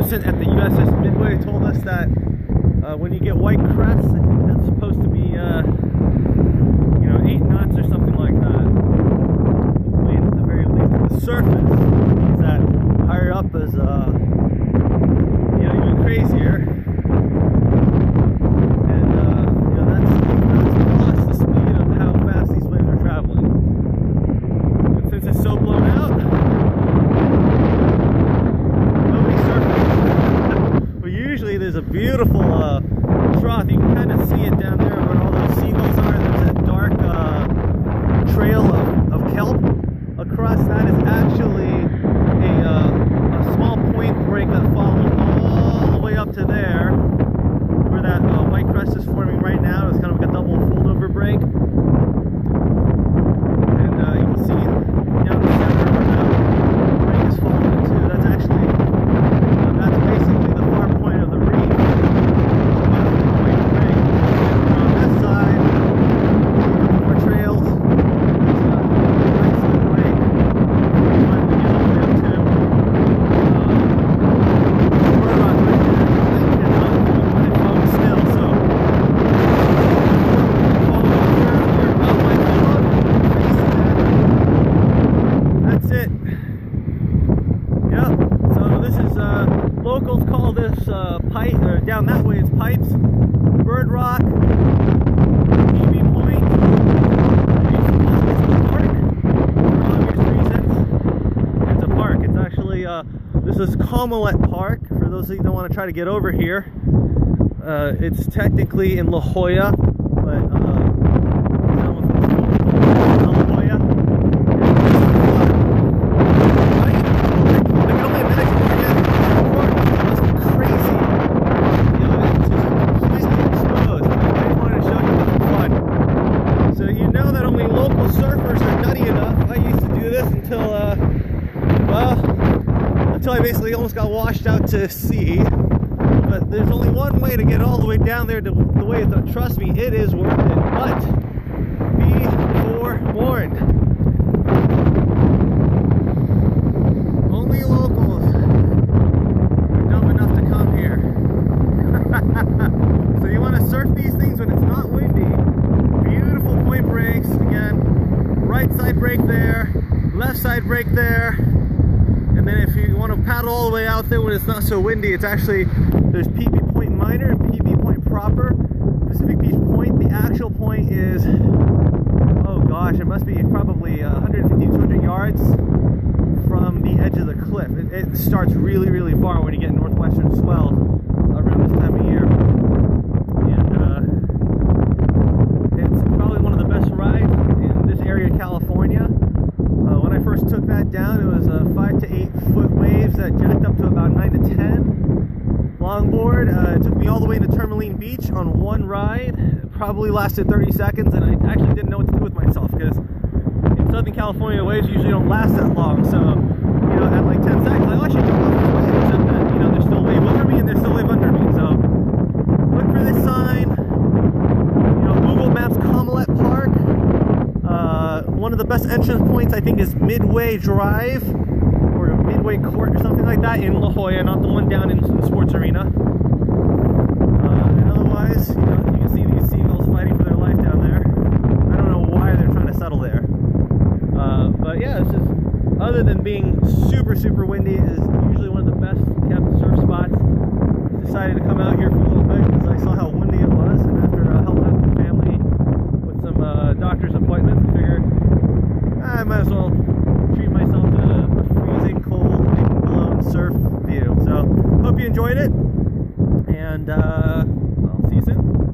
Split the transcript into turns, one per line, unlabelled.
person at the USS Midway told us that when you get white crests, I think that's supposed to be, you know, 8 knots or something like that. Hopefully, at the very least, at the surface, means that higher up is, you know, even crazier. And, you know, that's plus the speed of how fast these waves are traveling. And since it's so blown out, usually there's a beautiful trough. You can kind of see it down there where all those seagulls are. There's that dark trail of kelp. Across that is actually a small point break that follows all the way up to there, where that white crest is forming right now. It's kind of like a double fold-over break. And you can see down the center where that break is falling into. That's actually that's basically the far point of the reef. So that's the point break. And on this side, more trails. There's a right side break. One we get all the way up to Bird Rock right there. And foam still, so that's it. Yep. So this is locals call this pipe, or down that way it's Pipes, Bird Rock, PB Point. It's a park for obvious reasons. It's a park. It's actually this is Comelette Park. For those of you that want to try to get over here, it's technically in La Jolla, but La Jolla. Until I basically almost got washed out to sea. But there's only one way to get all the way down there, the way, trust me, it is worth it. But be forewarned. Only locals are dumb enough to come here. So you want to surf these things when it's not windy. Beautiful point breaks. Again, right side break there, left side break there. And then if you want to paddle all the way out there when it's not so windy, it's actually, there's PB Point Minor and PB Point Proper. Pacific Beach Point, the actual point is, oh gosh, it must be probably 150, 200 yards from the edge of the cliff. It starts really, really far when you get northwestern swells around this time of year. And it's probably one of the best rides in this area of California. When I first took that down, it was 5 to 8 foot waves that jacked up to about 9 to 10. Longboard, it took me all the way to Tourmaline Beach on one ride. It probably lasted 30 seconds, and I actually didn't know what to do with myself because in Southern California, waves usually don't last that long. So, you know, at like 10 seconds, I should jump off this wave, except that, you know, there's still wave over me and there's still wave under me. So, look for this sign. You know, Google Maps Comelette Park. One of the best entrance points, I think, is Midway Drive or Midway Court or something like that in La Jolla, not the one down in the sports arena. And otherwise, you know, you can see these seagulls fighting for their life down there. I don't know why they're trying to settle there. But yeah, this is, other than being super, super windy, is usually one of the best kept surf spots. Decided to come out here for a little bit because I saw how windy it was, and after helping out the family with some doctor's appointments, I figured I might as well treat myself to a freezing cold, wind-blown surf view. So, hope you enjoyed it, and I'll see you soon.